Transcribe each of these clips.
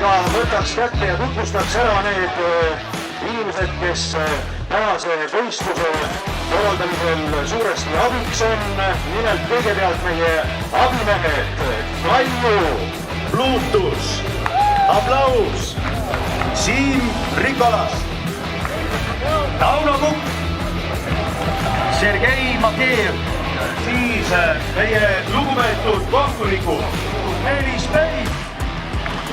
seega võtaks kätte ja tutvustaks ära need inimesed, kes tänase võistluse korraldamisel suuresti abiks on. Nimelt kõigepealt meie abimehed Kalju, Pluutus, Aplaus, Siim Rikolast, Tauno Kukk, Sergei Makeev, siis meie lugupeetud kohtunikud Meelis Peip,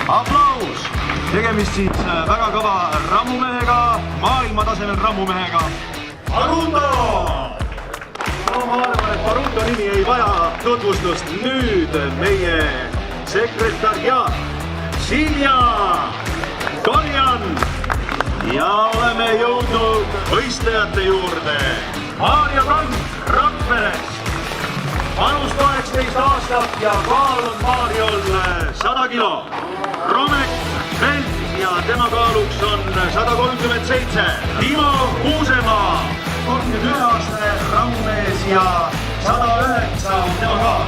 Aplaus, tegemist siis väga kõva rammumehega, maailmatasemel rammumehega Marundo. No ma arvan, et Marundo nimi ei vaja tutvustust. Nüüd meie sekretariaat Silja Korjan ja oleme jõudnud võistlejate juurde. Maarja Frank Rakverest, vanus 18 aastat ja kaal on Maarjol 100 kilo. Romek Velt ja tema kaaluks on 137. Timo Kuusemaa, 31-aastane rammumees ja 109 on tema kaal.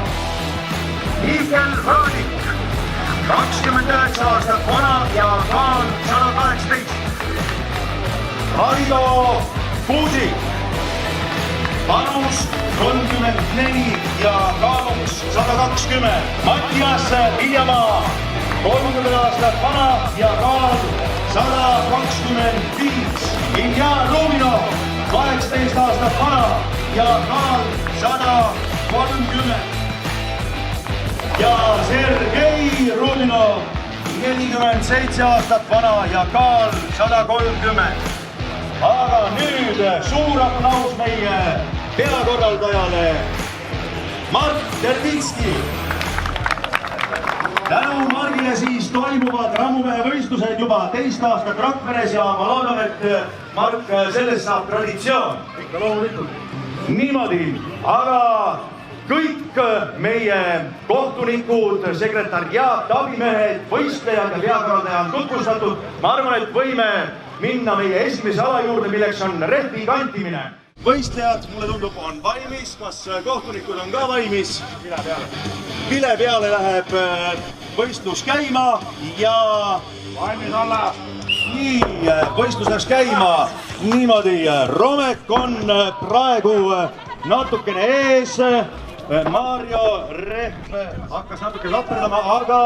Mihkel Raadik, 29 aastat vana ja kaal 118. Raido Kuusik, vanus 34 ja kaaluks 120. Mattias Viljamaa, 30 aastat vana ja kaal 125. Ilja Ruminov, 18 aastat vana ja kaal 130. Ja Sergei Ruminov, 47 aastat vana ja kaal 130. Aga nüüd suur aplaus meie peakorraldajale Mart Tervitski. Tänu Margile siis toimuvad rammumehe võistlused juba teist aastat Rakveres ja ma loodan, et Mark, sellest saab traditsioon. Ikka loomulikult. Niimoodi, aga kõik meie kohtunikud, sekretariaat, abimehed, võistlejad ja peakorraldaja on tutvustatud. Ma arvan, et võime minna meie esimese ala juurde, milleks on rehvi kantimine. Võistlejad, mulle tundub, on valmis. Kas kohtunikud on ka valmis? Vile peale läheb võistlus käima ja valmis olla. Nii, võistlus läks käima niimoodi. Romek on praegu natukene ees. Maarjo Rehv hakkas natuke laperdama, aga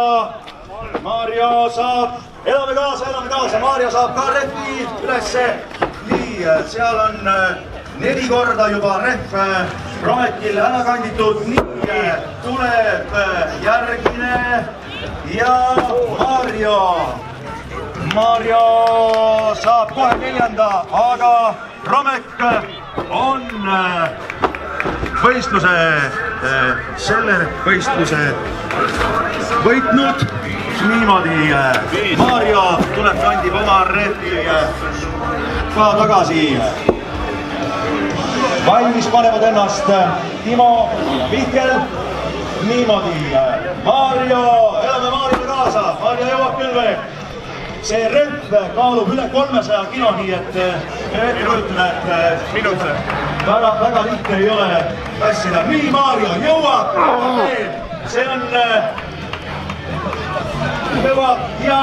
Maarjo saab, elame kaasa, Maarjo saab ka Rehvi ülesse. Nii, seal on 4 korda juba Rehv Romekil ära kanditud. Nii, tuleb järgmine ja Maarjo saab kohe 4. aga Romek on selle võistluse võitnud. Niimoodi Maarjo tuleb, kandib oma rehvi ka tagasi. Valmis panevad ennast Timo ja Mihkel. Niimoodi Maarjo, elame Maarjole kaasa, Maarjo jõuab küll veel. See rehv kaalub üle 300 kilo, nii et väga lihtne ei ole tassida. Nii, Maarjo jõuab, see on jõuab ja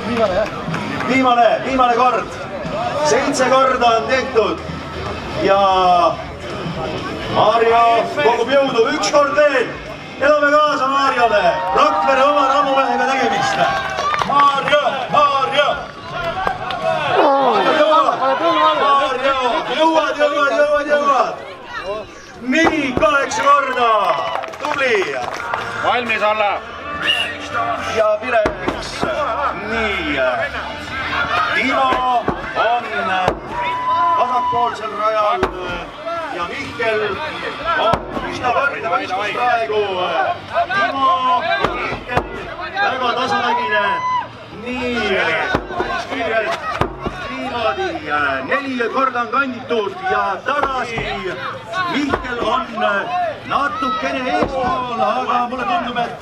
nii, viimane kord, 7 korda on tehtud ja Maarjo kogub jõudu, 1 kord veel. Elame kaasa Maarjole, Rakvere oma rammumehega tegemist. Maarjo jõuad. Nii, 8 korda, tubli. Valmis olla. Ja Pireks, nii. Timo on vasakpoolsel rajal ja Mihkel on üsna võrdne võistlus praegu. Timo ja Mihkel, väga tasavägine. Nii, niimoodi, 4 korda on kanditud ja tagasi. Mihkel on natukene eespool, aga mulle tundub, et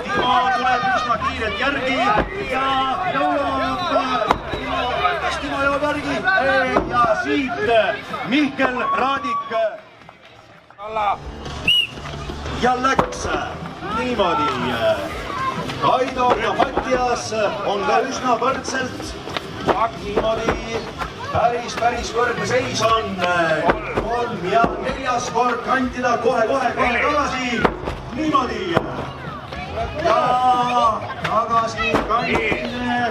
Timo tuleb üsna kiirelt järgi ja jõuab. Kas Timo jõuab järgi? Ja siit Mihkel Raadik ja läks niimoodi. Kaido ja Mattias on ka üsna võrdselt. Niimoodi päris võrdne seis on. 3 ja 4. kord kantida kohe tagasi. Niimoodi. Ja tagasi kantimine.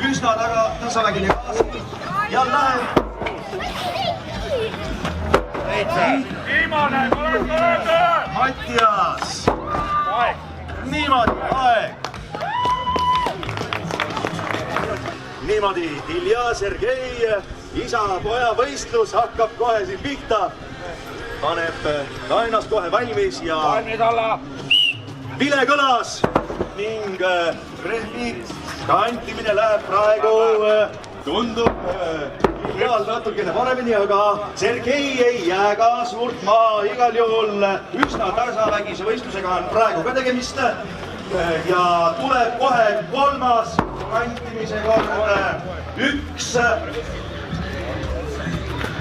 Üsna tasavägine gaasi. Ja läheb. Viimane, Mattias. Niimoodi, aeg. Niimoodi, Ilja, Sergei, isa-poja võistlus hakkab kohe siin pihta. Paneb ka ennast kohe valmis ja valmis alla. vile kõlas ning rehvi kantimine läheb praegu, tundub Iljal natukene paremini, aga Sergei ei jää ka suurt maa, igal juhul üsna tasavägise võistlusega on praegu ka tegemist. Ja tuleb kohe 3. kantimise kord.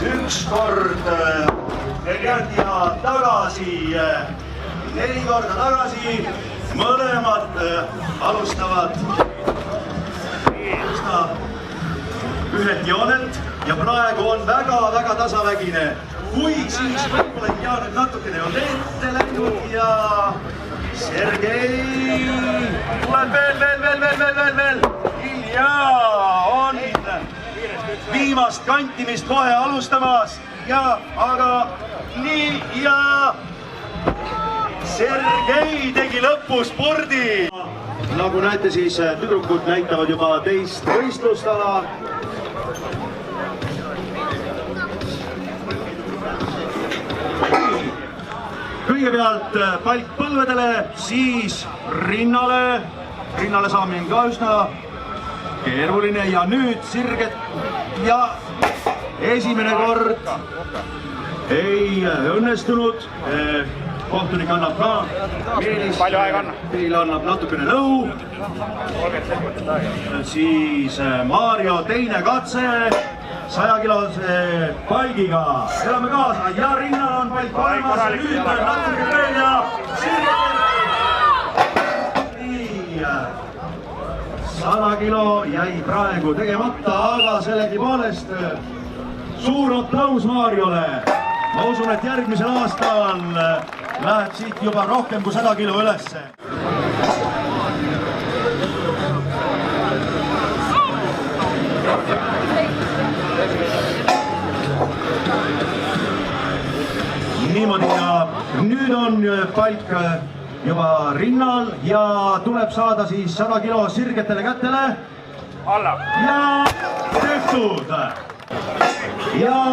Üks kord ja tagasi, 4 korda tagasi, mõlemad alustavad üsna ühelt joonelt ja praegu on väga tasavägine, kuid siis võib-olla Ilja nüüd natukene on ette läinud ja Sergei tuleb veel. Ilja on viimast kantimist kohe alustamas ja aga nii ja Sergei tegi lõpuspordi. Nagu näete, siis tüdrukud näitavad juba teist võistlustala. Kõigepealt palk põlvedele, siis rinnale. Rinnale saamine on ka üsna keeruline ja nüüd sirged ja esimene kord ei õnnestunud. Kohtunik annab ka Meelis, teile annab natukene nõu. Siis Mario teine katse 100-kilose palgiga. Elame kaasa ja rinnal on palk olemas ja nüüd natukene veel ja sirged. Nii, 100 kilo jäi praegu tegemata, aga sellegipoolest suur aplaus Mariole. Ma usun, et järgmisel aastal läheb siit juba rohkem kui 100 kilo ülesse. Niimoodi ja nüüd on palk juba rinnal ja tuleb saada siis 100 kilo sirgetele kätele. Alla. Ja tehtud. Ja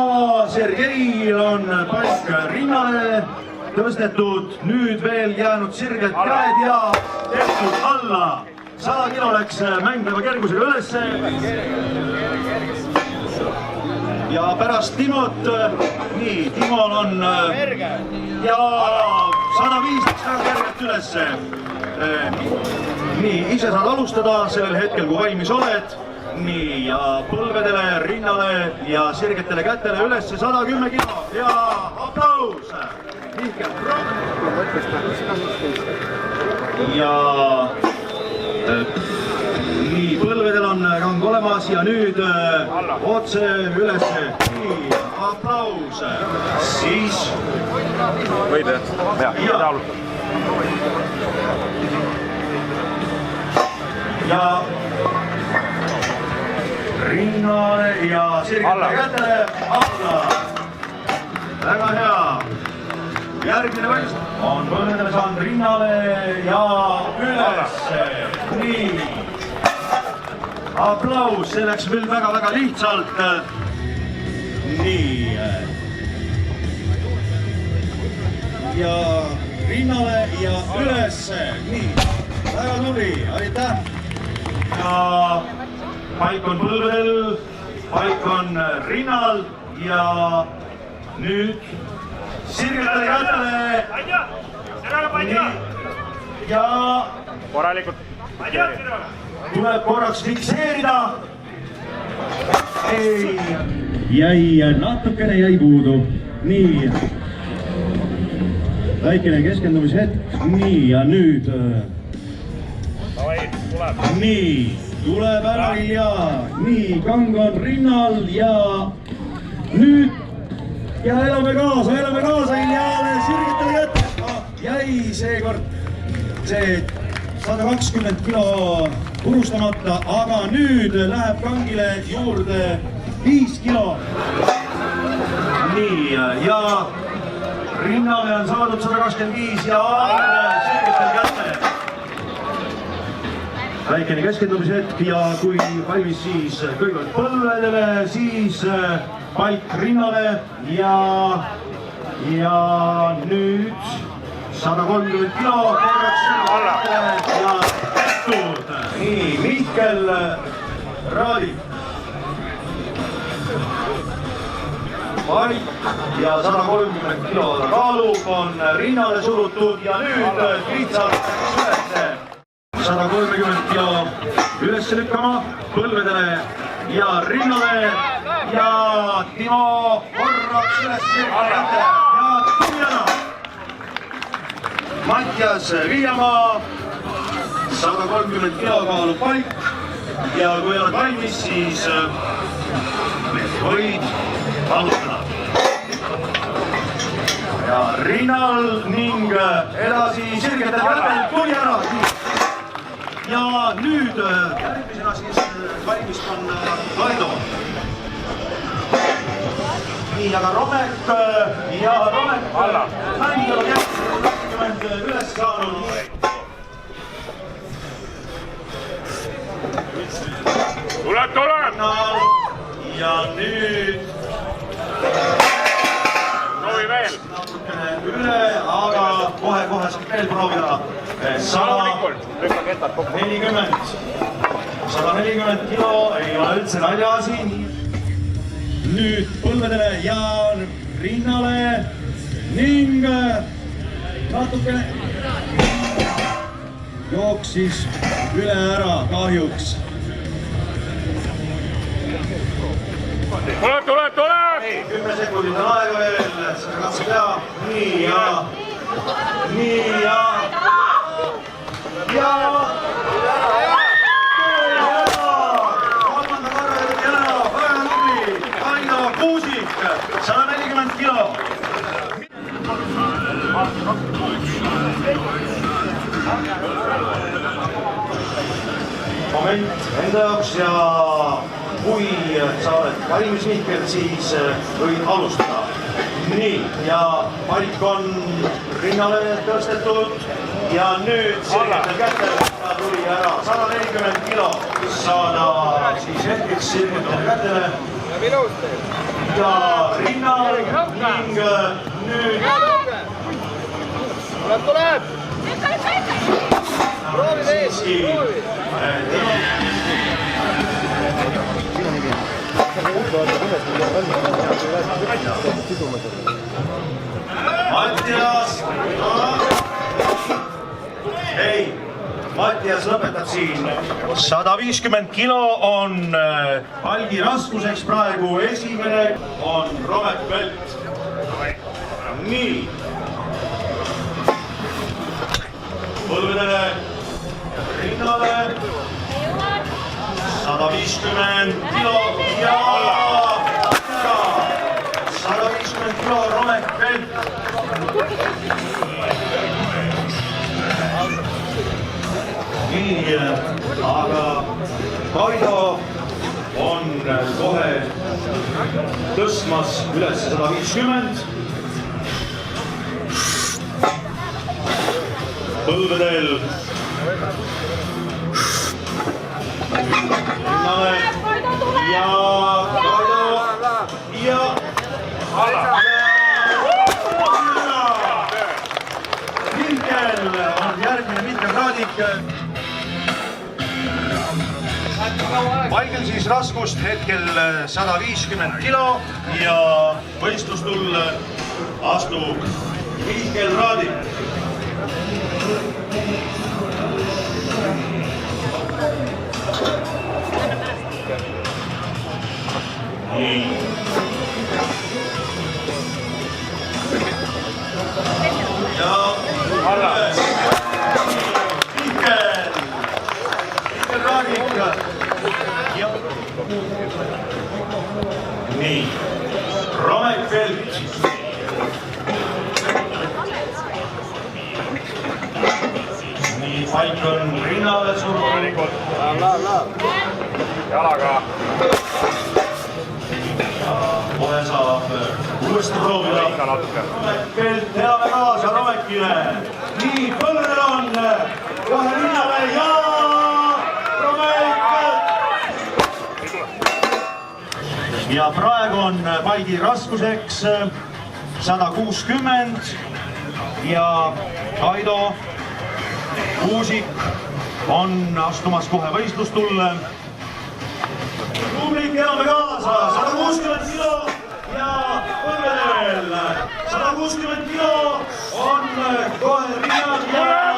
Sergeil on palk rinnale tõstetud, nüüd veel jäänud sirged käed ja tehtud alla. 100 kilo läks mängleva kergusega ülesse. Ja pärast Timot, nii, Timol on ja 105 läks väga kergelt ülesse. Nii, ise saad alustada sellel hetkel, kui valmis oled. Nii, ja põlvedele, rinnale ja sirgetele kätele ülesse 110 kilo ja aplaus! Ja nii, põlvedel on rang olemas ja nüüd otse ülesse. Nii, aplaus! Siis... Võid jah? Ja. Ja rinnale ja sirgetele kätele alla. Väga hea. Järgmine võistlus on põlvedele saanud rinnale ja ülesse. Nii. Aplaus, see läks veel väga lihtsalt. Nii. Ja rinnale ja ülesse. Nii. Väga tubli, aitäh. Ja paik on põlvedel, paik on rinnal ja nüüd sirgetele kätele. Ja korralikult. Tuleb korraks fikseerida. Jäi natukene jäi puudu. Nii. väikene keskendumishetk, nii ja nüüd. nii, tuleb ära ja nii, kang on rinnal ja nüüd ja elame kaasa Iljale, sirgitame kätt. jäi seekord see 120 kilo purustamata, aga nüüd läheb kangile juurde 5 kilo. nii ja rinnale on saadud 125 ja selgetel kätte. väikene keskendumishetk ja kui valmis, siis kõigepealt põlvedele, siis paik rinnale ja nüüd 130 kilo korraks ja tehtud. nii, Mihkel Raadik. paik ja 130 kilo kaalub on rinnale surutud ja nüüd lihtsalt ülesse. 130 kilo üles lükkama, põlvedele ja rinnale ja Timo korraks üles ja Tuljana. Mattias Viiamaa, 130 kilo kaalub paik ja kui oled valmis, siis võid alustada. ja rinnal ning edasi sirgetel kätel Tuljana. ja nüüd järgmisena siis valmis panna Kaido. nii, aga Romek mängijad on jätkuvalt üles saanud. tuleb! ja nüüd proovi veel! natukene üle, aga kohe saab veel proovida. 140 kilo, ei ole üldse naljaasi. nüüd põlvedele ja rinnale ning natukene jooksis üle ära kahjuks. tuleb! 10 sekundit on aega veel, seda katsub teha. nii ja kolmanda korra tuli ära, väga tubli, Kaido Kuusik, 140 kilo. moment enda jaoks ja kui sa oled valmis, Mihkel, siis võid alustada. nii, ja paik on rinnale tõstetud ja nüüd sirgetel kätel tuli ära 140 kilo. saada siis hetkeks sirgetel kätele ja rinnal ning nüüd tuleb! proovi veel! Mattias lõpetab siin. 150 kilo on palgi raskuseks praegu. Esimene on Romet Velt. nii. põlvedele, rinnale. 150 kilo ja 150 kilo Romet Velt. nii, aga Kaido on kohe tõstmas üles 150. põlvedel. rinnale ja Kaido ja Mihkel on järgmine, Mihkel Raadik. paigel siis raskust hetkel 150 kilo ja võistlustul astub Mihkel Raadik. nii. ja Romekelt. nii, paik on rinnale surunud. jalaga. kohe saab uuesti proovida. Romekelt teame kaasa Romekile. nii, Põlder on kohe rinnale ja Romek. ja praegu on paigi raskuseks 160 ja Kaido Kuusik on astumas kohe võistlustulle. publik elame kaasa, 160 kilo ja Põlvedel 160 kilo on kohe rinnal ja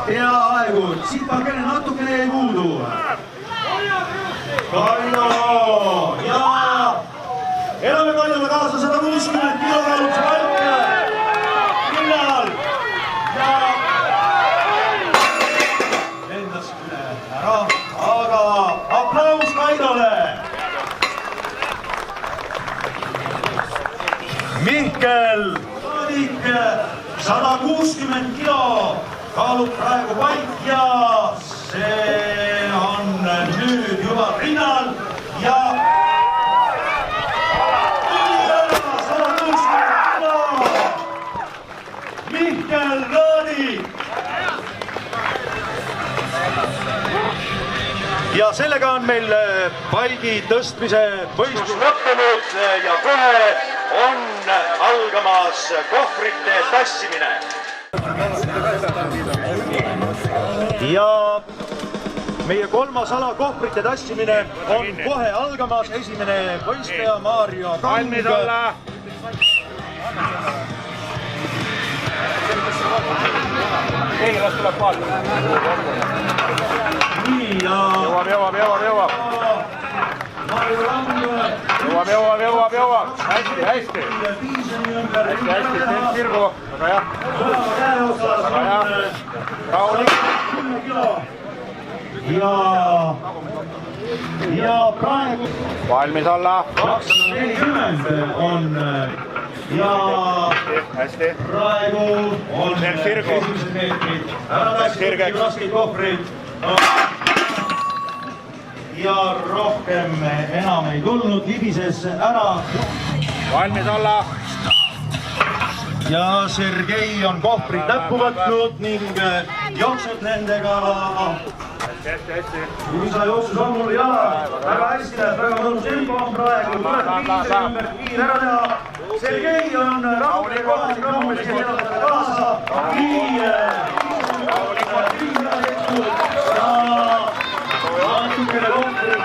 peaaegu, siit pakene natukene jäi puudu. Kaido ja elame Kaidole kaasa 160 kilogrammi palk. Rinnal ja lendas üle ära, aga aplaus Kaidole. Mihkel Kaadik 160 kilo kaalub praegu paik ja see on nüüd juba rinnal ja 160 kilo. Mihkel Kaadik. ja sellega on meil paigi tõstmise võistlus lõppenud ja kohe on algamas kohvrite tassimine. ja meie kolmas ala kohvrite tassimine on kohe algamas. esimene võistleja Maarjo Kang. valmis olla. ei, las tuleb vaadata. nii ja jõuab. Maarjo Kang jõuab. hästi. sirgu, väga hea. ja praegu valmis olla. 240 on ja hästi. praegu on sirgu. esimesed meetrid ära tassitud, rasked kohvrid ja rohkem enam ei tulnud, libises ära. valmis olla. ja Sergei on kohvrid näppu võtnud ning jookseb nendega. hästi. lisajooksus on mul jala, väga hästi läheb, väga mõnus tempo on praegu, tuleb viise ümber kiir ära teha. Sergei on rahulik kohas, rahulik elada kaasa. natukene kohvrid.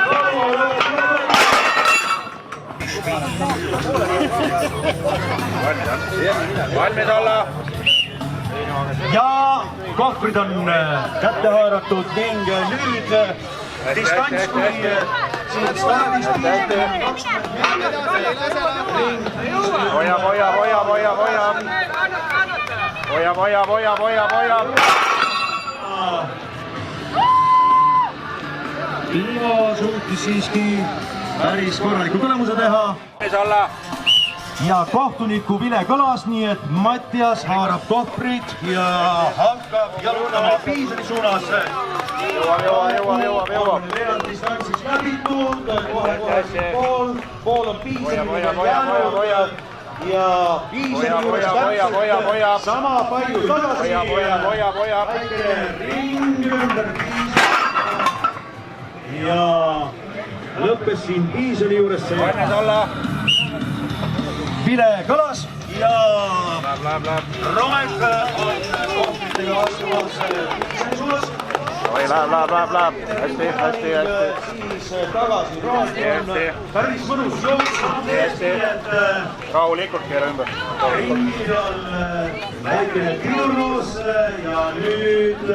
valmis olla. ja kohvrid on kätte haaratud ning nüüd distants kuni stardist 20 hoia. Ivo suutis siiski päris korraliku tulemuse teha. valmis olla. ja kohtuniku vile kõlas, nii et Mattias haarab kohvrid ja hakkab jalutama Piisani suunas. jõuab. veerand distantsis läbitud, kohe pool on Piisani jäänud ja Piisani juures täpselt sama palju tagasi. väikene ring ümber Piisani ja lõppes siin Piisani juures see. valmis olla. vile kõlas ja Romek on kohvritega astumas Piisani suunas. oi, läheb. hästi. siis tagasi, Romek on päris mõnus jooks. rahulikult keera ümber. ringid on väikene pidurdus ja nüüd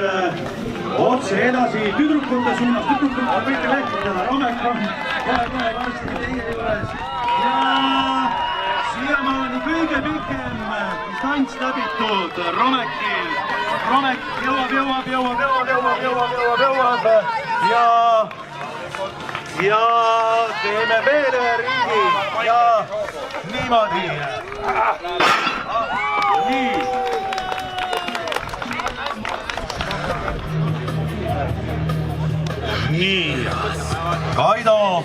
otse edasi tüdrukute suunas. tüdrukute võite lehvitada, Romek on kohe varsti teie juures. ja siiamaani kõige pikem distants läbitud Romekil. Romek jõuab jõuab ja teeme veel ühe ringi ja niimoodi. Nii, Kaido.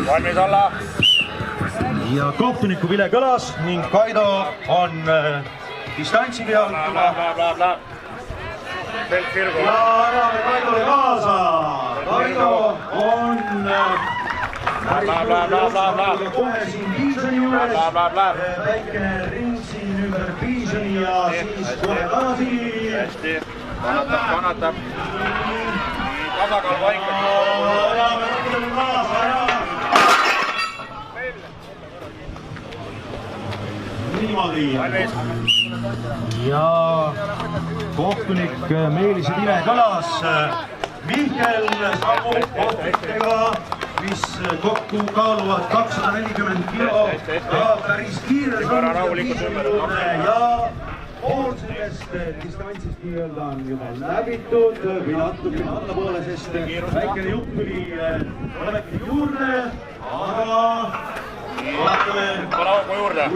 Valmis olla. Ja kohtuniku vile kõlas ning Kaido on distantsi peal. Ja anname Kaidole kaasa. Kaido on kohe siin Piisoni juures. Väike ring siin ümber Piisoni ja siis kohe tagasi. Hästi, kannatab. Tasakaal paika. Anname Kaidole kaasa ja niimoodi. Ja kohtunik Meelise vile kõlas. Mihkel sammub kohtunikega, mis kokku kaaluvad 240 kilo ja päris kiirelt ja pool sellest distantsist nii-öelda on juba läbitud või natuke allapoole, sest väikene jupp tuli Olekini juurde, aga vaatame. Hoogu juurde.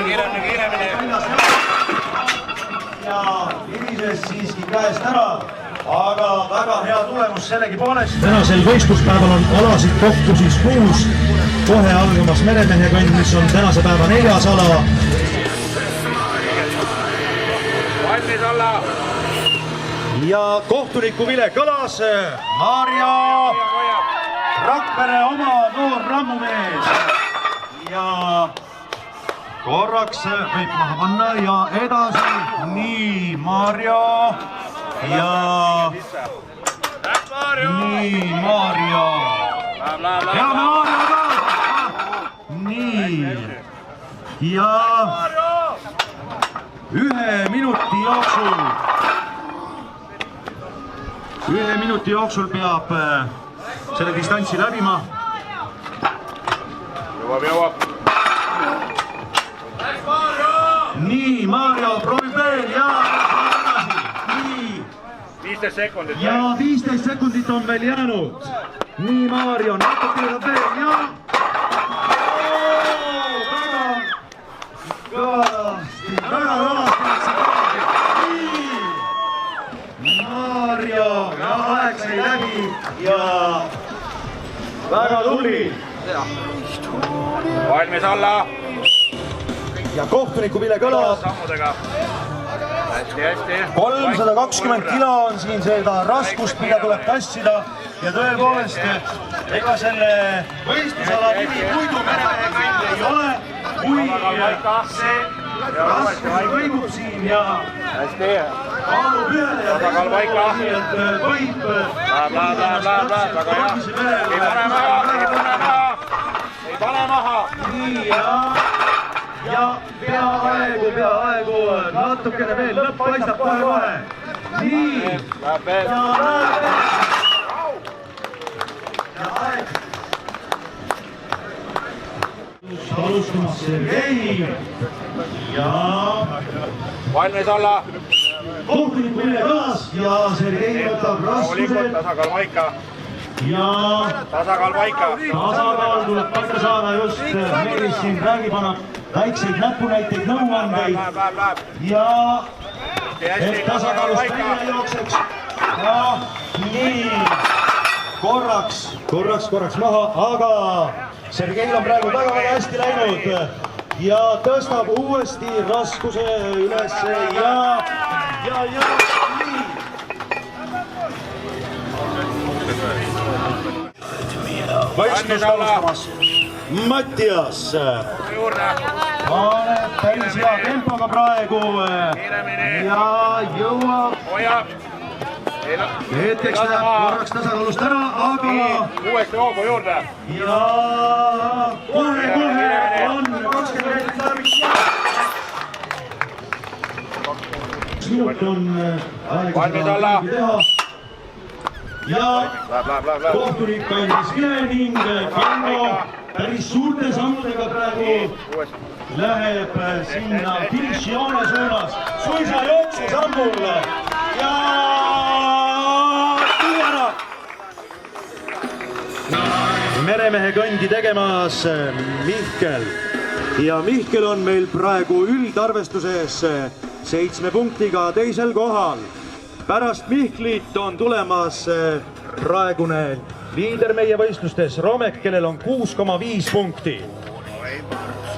Kiiremini. Ja irises siiski käest ära, aga väga hea tulemus sellegi poolest. Tänasel võistluspäeval on alasid kokku siis 6, kohe algamas Meremehe kõnd, mis on tänase päeva 4. ala. Valmis olla. Ja kohtuniku vile kõlas Maarja Rakvere oma noor rammumees. Ja korraks võib maha panna ja edasi. Nii, Maarja. Ja nii, Maarja. Ja Maarja ka. Nii. Ja 1 minuti jooksul peab selle distantsi läbima. Jõuab. Nii, Maarja proovib veel ja nii. 15 sekundit. Ja 15 sekundit on veel jäänud. Nii, Maarja natukene saab veel ja väga kõvasti. Maarja ja aeg sai läbi ja väga tubli. Valmis olla. Ja kohtuniku vile kõlas. Sammudega. Hästi. 320 kilo on siin seda raskust, mida tuleb tassida ja tõepoolest ega selle võistlusala nimi muidu Meremehe kõnd ei ole, kui see raskus võibub siin ja kaalub ühele ja võib Ei pane maha. nii ja peaaegu, natukene veel, lõpp paistab kohe. Nii, Läheb veel. ja läheb veel. Ja aeg. Alustamas Sergei ja Valmis olla. kohtuniku üle kõlas ja Sergei võtab raskused Tasakaal paika. ja Tasakaal paika. tasakaal tuleb paika saada just, Meelis siin räägib, annab väikseid näpunäiteid, nõuandeid ja et tasakaalust välja jookseks ja nii korraks maha, aga Sergeil on praegu väga hästi läinud ja tõstab uuesti raskuse üles ja nii. Võistlust alustamas Mattias. Paneb päris hea tempoga praegu ja jõuab. Hoiab. Hetkeks läheb korraks tasakaalust ära, aga Uuesti hoogu juurde. ja kohe on 20 meetrit läbi. Minut on aega seda teha. Ja kohtunik andis vile ning Kanno päris suurte sammudega praegu läheb sinna finišijoone suunas suisa jooksusammul ja tuli ära. Meremehe kõndi tegemas Mihkel ja Mihkel on meil praegu üldarvestuses 7 punktiga teisel kohal. Pärast Mihklit on tulemas praegune liider meie võistlustes Romek, kellel on 6,5 punkti.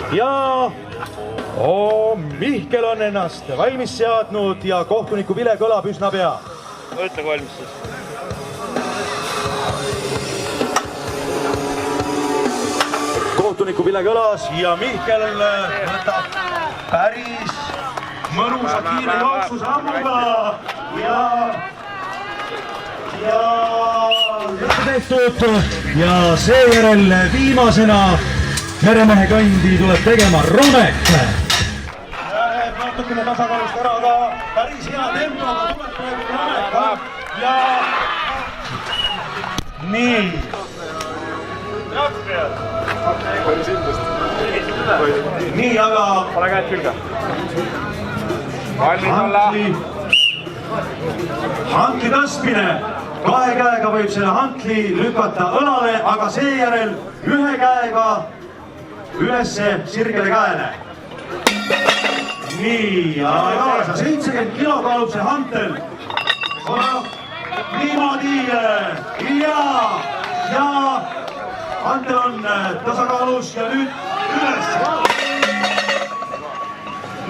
Ja Mihkel on ennast valmis seadnud ja kohtuniku vile kõlab üsna pea. Ütle valmis siis. Kohtuniku vile kõlas ja Mihkel võtab päris mõnusa kiire jooksusammuga ja seejärel viimasena meremehe kõndi tuleb tegema Romek. Läheb natukene tasakaalust ära, aga päris hea tempoga tuleb praegu Romek ja nii. Nii, aga Pane käed külge. Valmis olla. Hankli tõstmine. 2 käega võib selle hankli lükata õlale, aga seejärel 1 käega ülesse sirgele käele. Nii, ja 70 kilo kaalub see hantel. Niimoodi ja hantel on tasakaalus ja nüüd üles.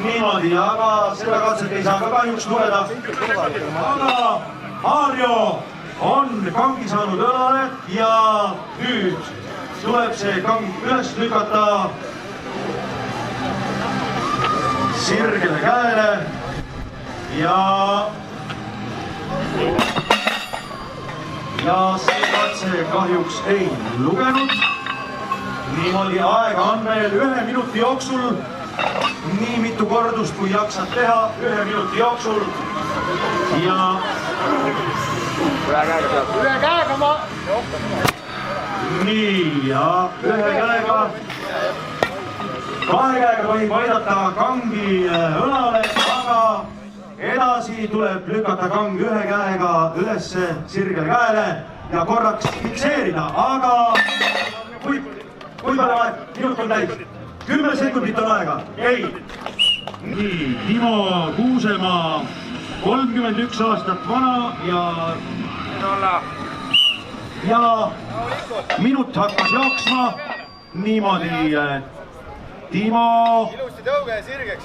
Niimoodi, aga seda katset ei saa ka kahjuks lugeda. Aga Maarjo on kangi saanud õlale ja nüüd tuleb see kang üles lükata sirgele käele ja see katse kahjuks ei lugenud. Niimoodi aega on meil 1 minuti jooksul, nii mitu kordust kui jaksad teha 1 minuti jooksul ja Üle käega ma. nii ja 1 käega, 2 käega võib aidata kangi õlale, aga edasi tuleb lükata kang 1 käega ülesse sirgele käele ja korraks fikseerida, aga kui palju aeg, minut on täis, 10 sekundit on aega, ei. Nii, Timo Kuusemaa, 31 aastat vana ja minut hakkas jooksma, niimoodi Timo. Ilusti tõuge ja sirgeks.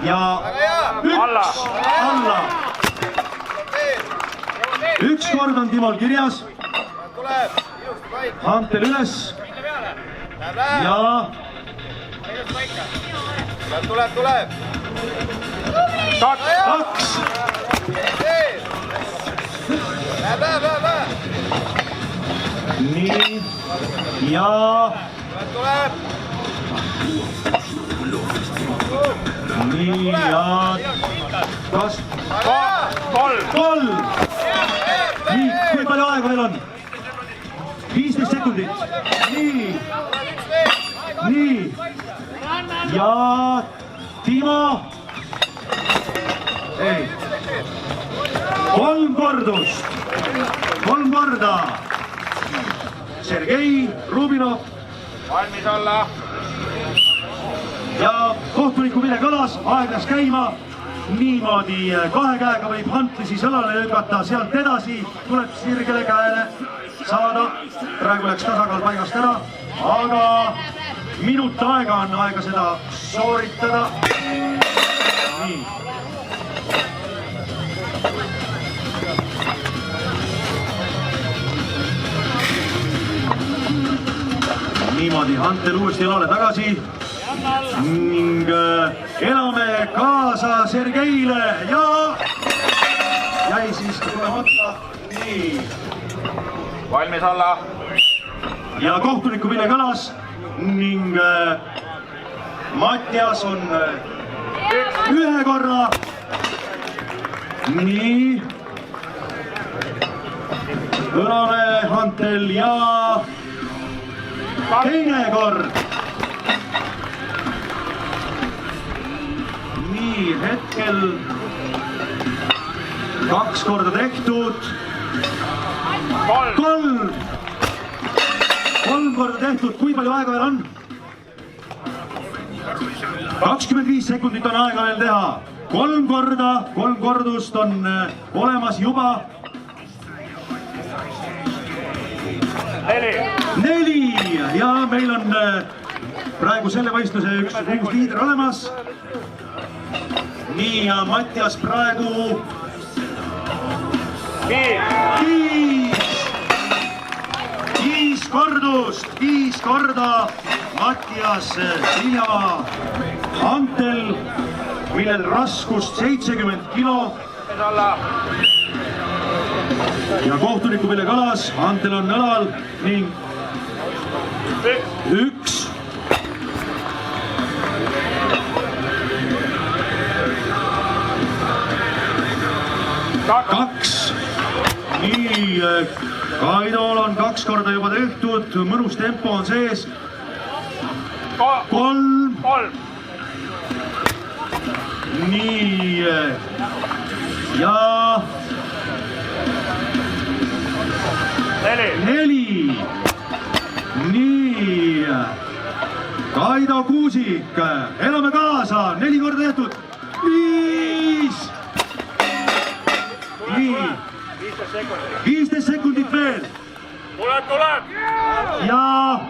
Ja alla. 1 kord on Timol kirjas. Tuleb, ilusti paika. Hantel üles. Ja. Tuleb. 2. Läheb. Nii. Ja. Tuleb. Nii ja. Kas? 3. Nii, kui palju aega meil on? 15 sekundit. Nii. Ja Timo. Ei. 3 kordust. 3 korda. Sergei Rubinov. Valmis olla. Ja kohtuniku vile kõlas, aeg läks käima. Niimoodi 2 käega võib hantli siis õlale lükata, sealt edasi tuleb sirgele käele saada. Praegu läks tasakaal paigast ära, aga minut aega on aega seda sooritada. Nii. Niimoodi hantel uuesti õlale tagasi. Ning elame kaasa Sergeile ja jäi siis tulemata. Nii. Valmis olla. Ja kohtuniku vile kõlas ning Mattias on 1 korra. Nii. Õlale hantel ja teine kord. hetkel 2 korda tehtud. 3 korda tehtud, kui palju aega veel on? 25 sekundit on aega veel teha. 3 kordust on olemas juba. 4 ja meil on praegu selle võistluse üks liider olemas. nii ja Mattias praegu 5 kordust, 5 korda Mattias Siljamaa antel, millel raskust 70 kilo. ja kohtuniku Pille Kalas, antel on õlal ning 1. Kaks. nii, Kaidol on 2 korda juba tehtud, mõnus tempo on sees. 3. nii ja 4. nii, Kaido Kuusik, elame kaasa, 4 korda tehtud. 5. nii, 15 sekundit veel. Tuleb! ja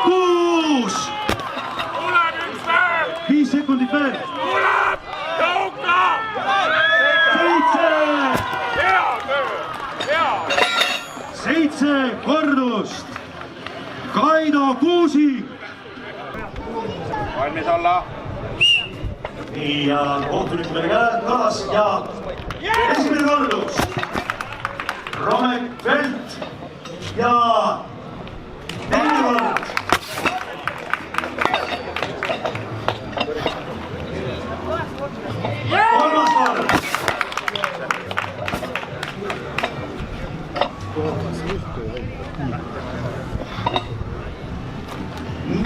6. 5 sekundit veel. 7 kordust. Kaido Kuusik. Valmis olla. nii ja kohtunik Pille Kalas ja esimene kordus. Romek Velt ja teine kord. Kolmas kord.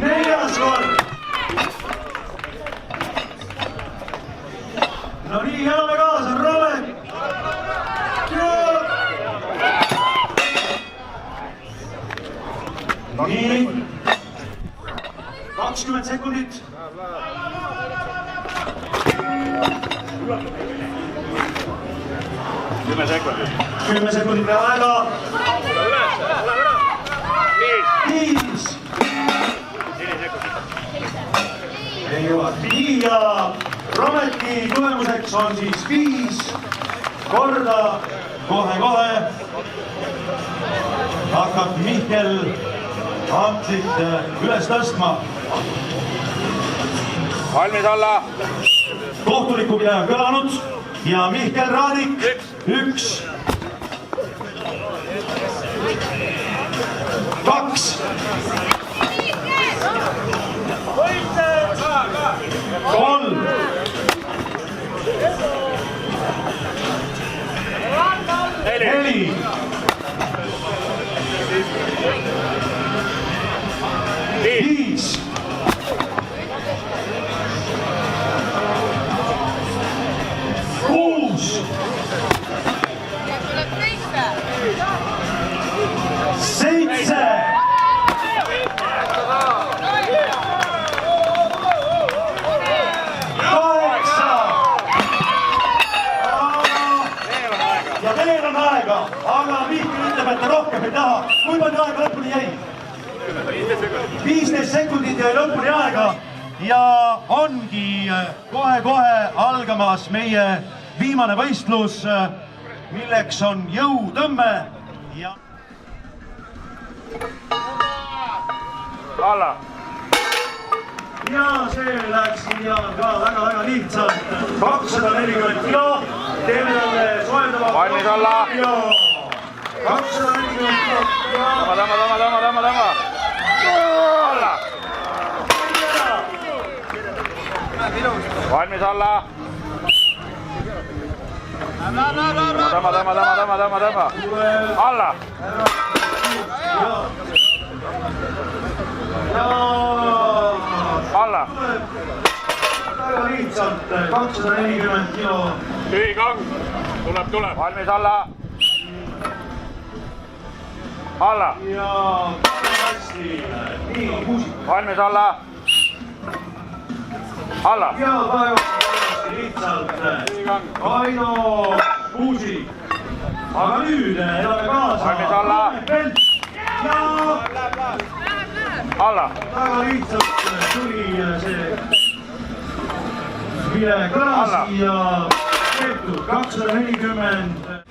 Neljas kord. no nii, elame kaasa, Romek. nii, 20 sekundit. 10 sekundit. 10 sekundit veel aega. 5. ei jõua. nii ja Romeki tulemuseks on siis 5 korda. kohe hakkab Mihkel amplit üles tõstma. Valmis olla. kohtunikupide on kõlanud ja Mihkel Raadik 1. 2. 3. 4. 5. 6. 7. 8. ja veel on aega, aga Mihkel ütleb, et ta rohkem ei taha. kui palju aega lõpuni jäi? 15 sekundit jäi lõpuni aega ja ongi kohe algamas meie viimane võistlus, milleks on jõutõmme ja alla. ja see läks ja ka väga lihtsalt. 240 kilo, teeme talle soojendava. Valmis olla. 240 kilo. Tõmba. Alla. Valmis olla. Tõmba. Alla. Alla. väga lihtsalt 240 kilo. tühikang, tuleb. valmis alla. alla. ja hästi, nii, Kuusik. valmis alla. alla. ja väga lihtsalt Kaido Kuusik. aga nüüd elame kaasa. valmis alla. ja alla. väga lihtsalt tuli see, mille kõlas ja tehtud 240.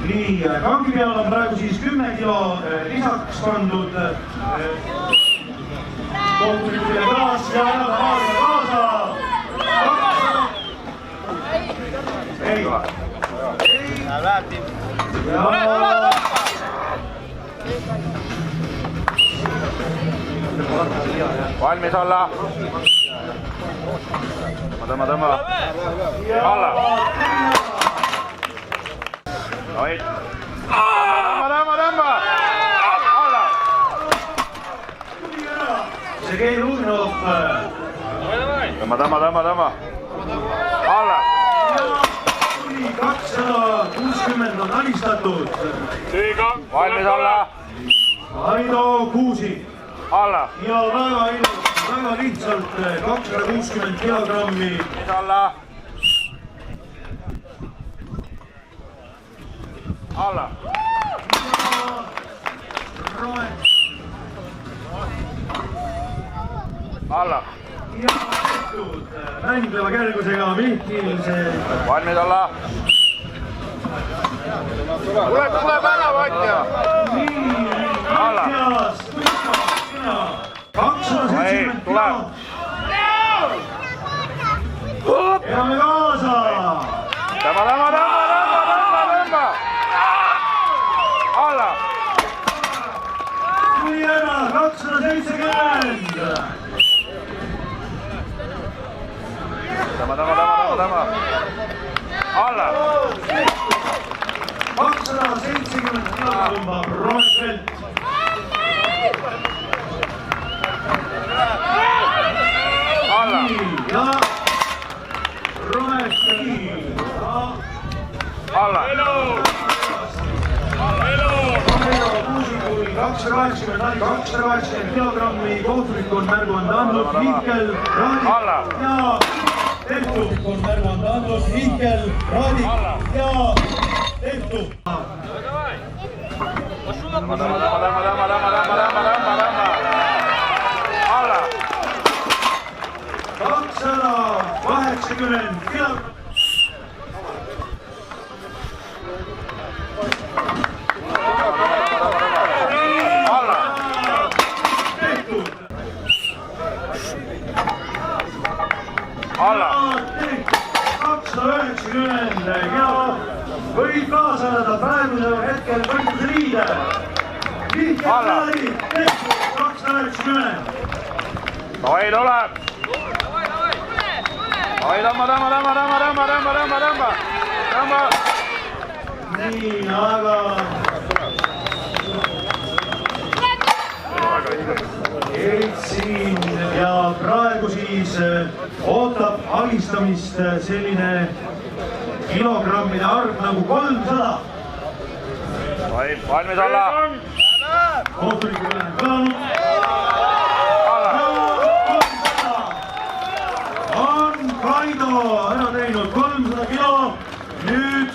nii, kangi peal on praegu siis 10 kilo lisaks pandud. kohtunikule kõlas ja elame kaasa. ei. valmis alla. tõmba. alla. Noid. tõmba. alla. see Keil Ugnov. tõmba. alla. 260 on alistatud. valmis alla. Kaido Kuusik. alla. ja väga lihtsalt 260 kilogrammi. alla. alla. alla. ja tehtud mängeva kergusega Mihkel see. valmis alla. tuleb ära, Vatja. nii, alla. 270 kilo. elame kaasa. tõmba. alla. tuli ära 270. tõmba. alla. 270 kilo tõmbab Roosvelt. alla. ja Roosvelt. alla. 280 kilogrammi, kohtunik on märguande andnud, Mihkel Raadik ja tehtud. on märguande andnud, Mihkel Raadik ja tehtud. alla. 280 kilogrammi. alla. 290 ja võib kaasa elada praegusel hetkel võitluse liider. Mihkel Raadik, 290. Oi tuleb. Oi tõmba. nii, aga siin ja praegu siis ootab alistamist selline kilogrammide arv nagu 300. valmis alla. kohtunikul on kõlanud. on Kaido ära teinud 300 kilo. nüüd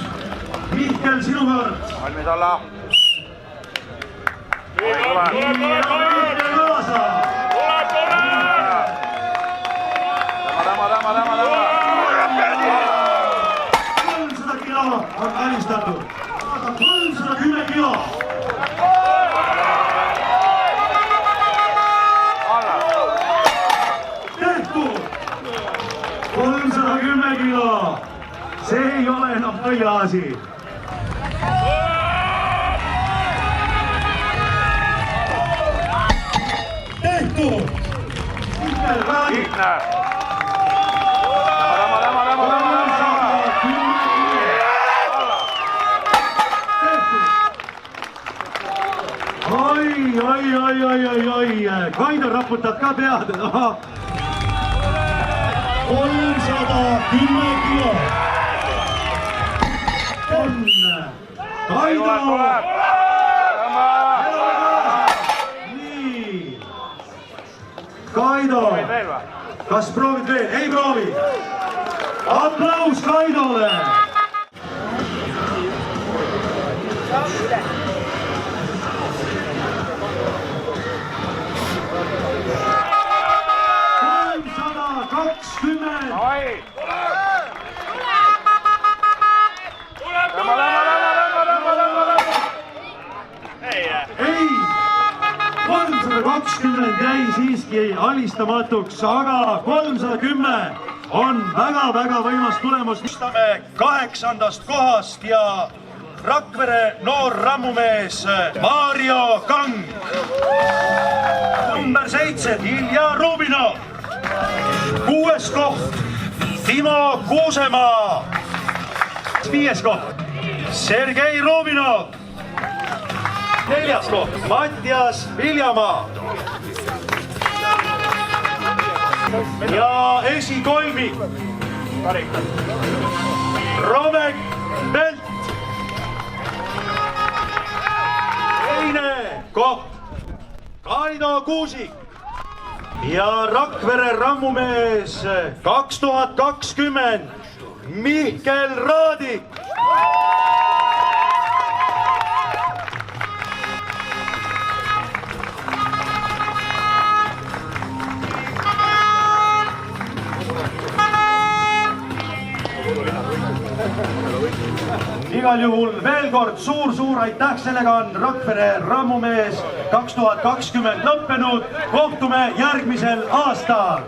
Mihkel, sinu kord. valmis alla. Mihkel kaasa. tõmba. 300 kilo on alistatud. 310 kilo. alla. tehtud. 310 kilo. see ei ole enam naljaasi. tehtud. Mihkel Raadik. oi, Kaido raputab ka pead. 300 10 kilo. Kaido. Nii. Kaido. Kas proovid veel? Ei proovi. Aplaus Kaidole. Ei, 320 jäi siiski alistamatuks, aga 310 on väga-väga võimas tulemus. Alustame 8. kohast ja Rakvere noor rammumees Mario Kang. Number 7 Ilja Rubinov. 6. koht Timo Kuusemaa. 5. koht Sergei Rubinov. 4. koht Mattias Viljamaa. Ja esikolmik Romek Pelt. 2. koht Kaido Kuusik. Ja Rakvere rammumees 2020 Mihkel Raadik. Igal juhul veel kord suur aitäh, sellega on Rakvere rammumees 2020 lõppenud. Kohtume järgmisel aastal.